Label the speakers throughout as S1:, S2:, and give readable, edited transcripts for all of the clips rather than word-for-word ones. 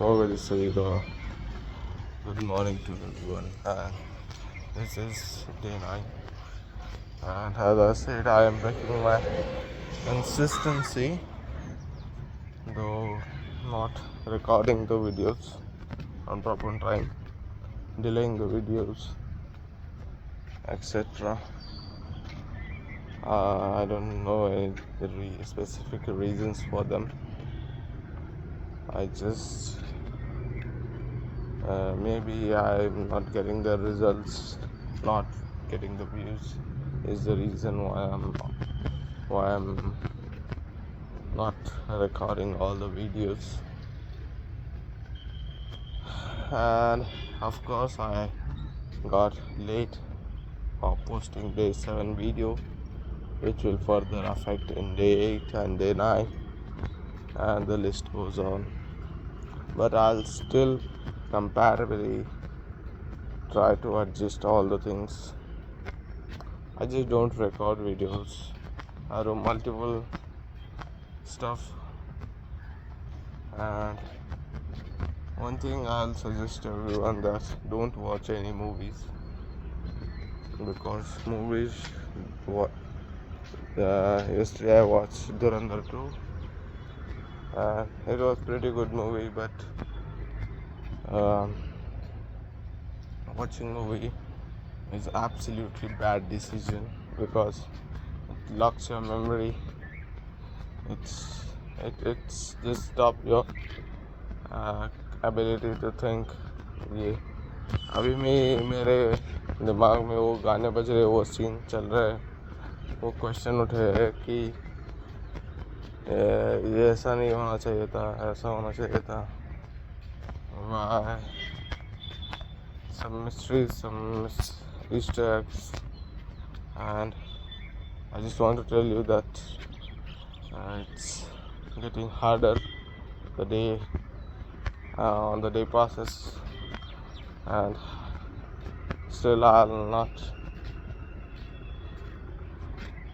S1: So very sweet. Good morning to everyone. And this is day 9. And as I said, I am breaking my consistency, though not recording the videos on proper time, delaying the videos, etc. I don't know any specific reasons for them. I just maybe I'm not getting the results, not getting the views is the reason why I'm not recording all the videos. And of course I got late for posting day 7 video, which will further affect in day 8 and day 9, and the list goes on. But I'll still comparatively try to adjust all the things. I just don't record videos. I do multiple stuff. And one thing I'll suggest everyone that don't watch any movies, because movies, what yesterday I watched Durandar 2, and it was pretty good movie, but watching movie is absolutely bad decision because it locks your memory. It's just stop your ability to think. ये अभी मेरे दिमाग में वो गाने बज रहे, वो सीन चल रहा है, वो क्वेश्चन उठे है कि ये ऐसा नहीं होना चाहिए था, ऐसा होना चाहिए था. Why? Some mysteries, some Easter eggs, and I just want to tell you that it's getting harder the day on the day passes, and still I'll not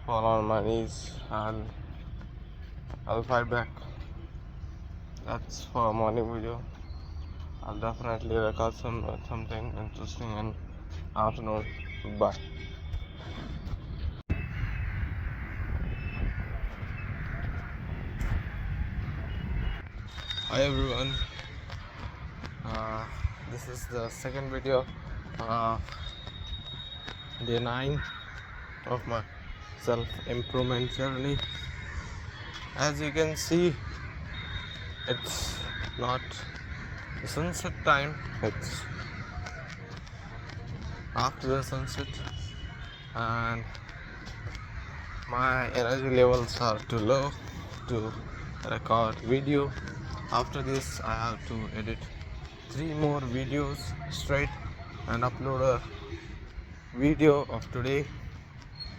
S1: fall on my knees, and I'll fight back. That's for a morning video. I'll definitely record something interesting in afternoon. Bye. Hi everyone. This is the second video of day 9 of my self-improvement journey. As you can see, it's not the sunset time, it's after the sunset, and my energy levels are too low to record video. After this I have to edit 3 more videos straight and upload a video of today.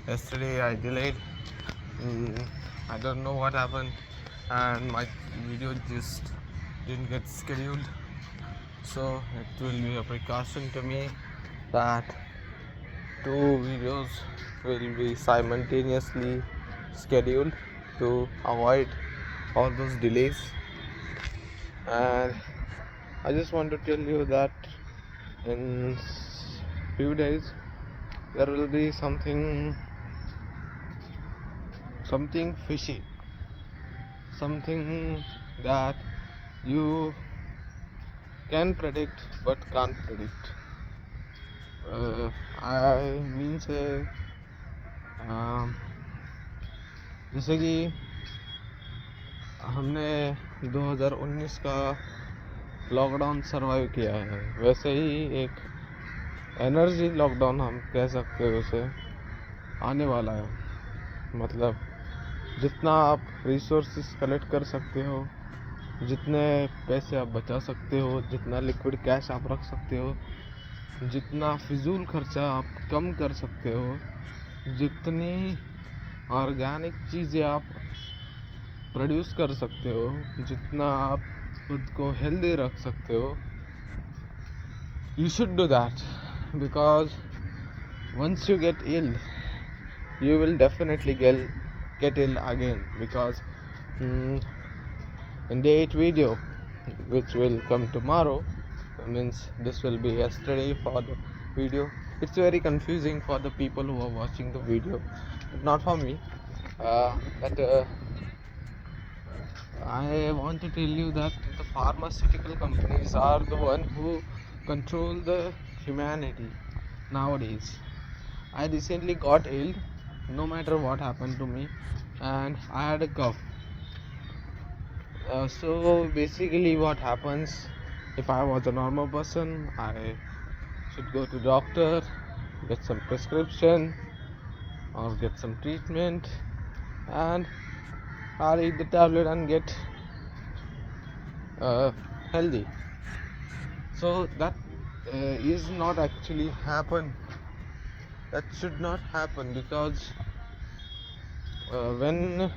S1: Yesterday I delayed, I don't know what happened, and my video just didn't get scheduled. So it will be a precaution to me that 2 videos will be simultaneously scheduled to avoid all those delays. And I just want to tell you that in few days there will be something fishy, something that you can predict but can't predict. I mean say जैसे कि हमने 2019 का lockdown survive किया है, वैसे ही एक energy lockdown हम कह सकते हो उसे आने वाला है. मतलब जितना आप रिसोर्सेस कलेक्ट कर सकते हो, जितने पैसे आप बचा सकते हो, जितना लिक्विड कैश आप रख सकते हो, जितना फिजूल खर्चा आप कम कर सकते हो, जितनी ऑर्गेनिक चीज़ें आप प्रोड्यूस कर सकते हो, जितना आप खुद को हेल्दी रख सकते हो, you should do that, because once you get ill you will definitely get ill again. Because in day 8 video which will come tomorrow, means this will be yesterday for the video. It's very confusing for the people who are watching the video, but not for me. But I want to tell you that the pharmaceutical companies are the one who control the humanity nowadays. I recently got ill, no matter what happened to me, and I had a cough. So basically, what happens if I was a normal person, I should go to doctor, get some prescription or get some treatment, and I'll eat the tablet and get uh, healthy. So that is not actually happen. That should not happen because when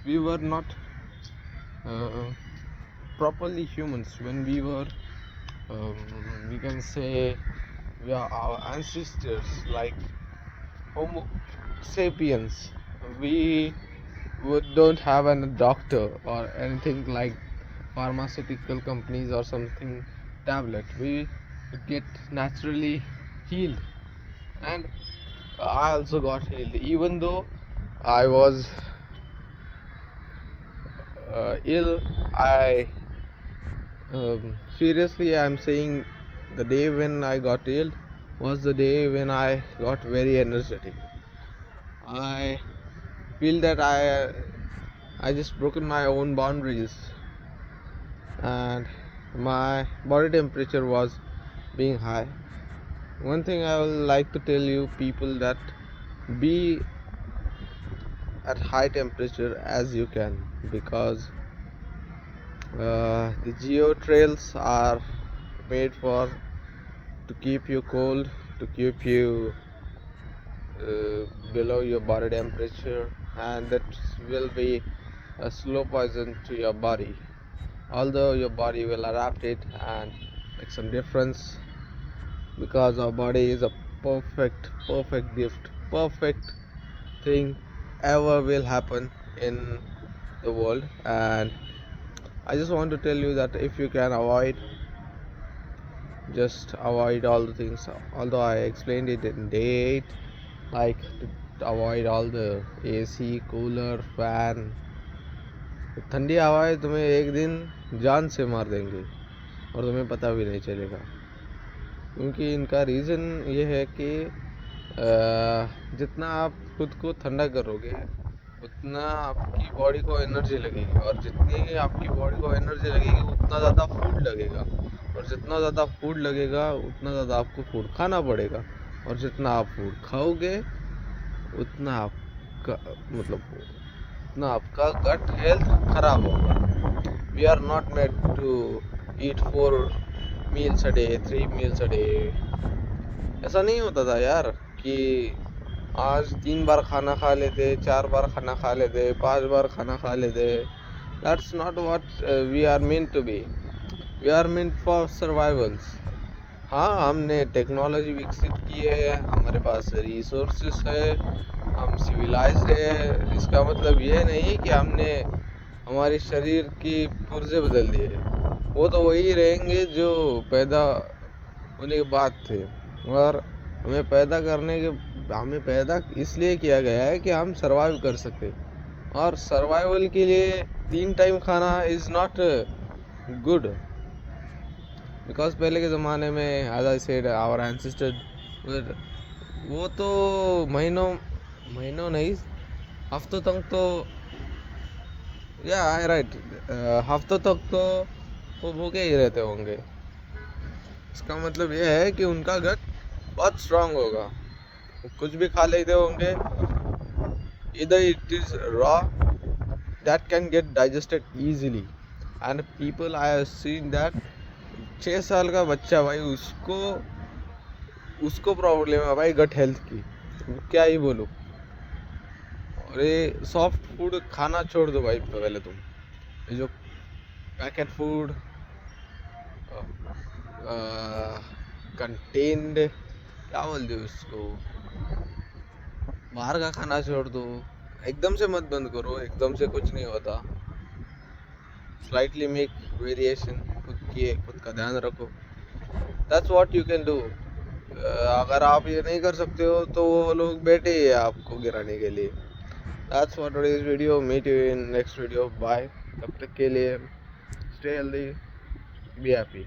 S1: we were not uh, properly humans, when we were we can say we are our ancestors like Homo sapiens, we don't have a doctor or anything like pharmaceutical companies or something tablet. We get naturally healed, and I also got healed even though I was ill. I seriously, I'm saying the day when I got ill was the day when I got very energetic. I feel that I just broken my own boundaries, and my body temperature was being high. One thing I would like to tell you people that be at high temperature as you can, because the geo trails are made for to keep you cold, to keep you below your body temperature, and that will be a slow poison to your body. Although your body will adapt it and make some difference, because our body is a perfect gift, perfect thing ever will happen in the world. And I just want to tell you that if you can avoid, just avoid all the things. Although I explained it in day 8, like to avoid all the AC, cooler, fan. ठंडी हवाएं तुम्हें एक दिन जान से मार देंगे और तुम्हें पता भी नहीं चलेगा, क्योंकि इनका रीज़न ये है कि जितना आप खुद को ठंडा करोगे उतना आपकी बॉडी को एनर्जी लगेगी, और जितनी आपकी बॉडी को एनर्जी लगेगी उतना ज़्यादा फूड लगेगा, और जितना ज़्यादा फूड लगेगा उतना ज़्यादा आपको फूड खाना पड़ेगा, और जितना आप फूड खाओगे उतना आपका उतना आपका गट हेल्थ खराब होगा. We are not made to eat 4 meals a day, 3 meals a day. ऐसा नहीं होता था यार कि आज 3 बार खाना खा लेते, 4 बार खाना खा लेते, 5 बार खाना खा लेते. That's not what we are meant to be. We are meant for survivals. हाँ, हमने टेक्नोलॉजी विकसित की है, हमारे पास रिसोर्सेस है, हम सिविलाइज्ड है. इसका मतलब ये नहीं कि हमने हमारे शरीर की पुर्जे बदल दिए. वो तो वही रहेंगे जो पैदा होने के बाद थे, और हमें पैदा इसलिए किया गया है कि हम सरवाइव कर सके, और सर्वाइवल के लिए 3 टाइम खाना इज़ नॉट गुड. बिकॉज पहले के ज़माने में as I said our ancestor, वो तो महीनों नहीं, हफ्तों तक तो राइट हफ्तों तक तो वो भूखे ही रहते होंगे. इसका मतलब ये है कि उनका गट बहुत स्ट्रांग होगा, वो कुछ भी खा लेते होंगे. इधर it is raw that can get digested easily, and people I have seen that 6 साल का बच्चा भाई, उसको प्रॉब्लम है भाई गट हेल्थ की. क्या ही बोलूँ. और ये सॉफ्ट फूड खाना छोड़ दो भाई. पहले तुम ये जो पैकेट फूड, कंटेन्ड, क्या बोलते हो इसको, बाहर का खाना छोड़ दो. एकदम से मत बंद करो, एकदम से कुछ नहीं होता. स्लाइटली मेक वेरिएशन, खुद का ध्यान रखो। That's what you can do. अगर आप ये नहीं कर सकते हो तो वो लोग बैठे ही है आपको गिराने के लिए। That's what today's video, meet you in next video, bye. तब तक के लिए स्टे हेल्दी, बी हैप्पी।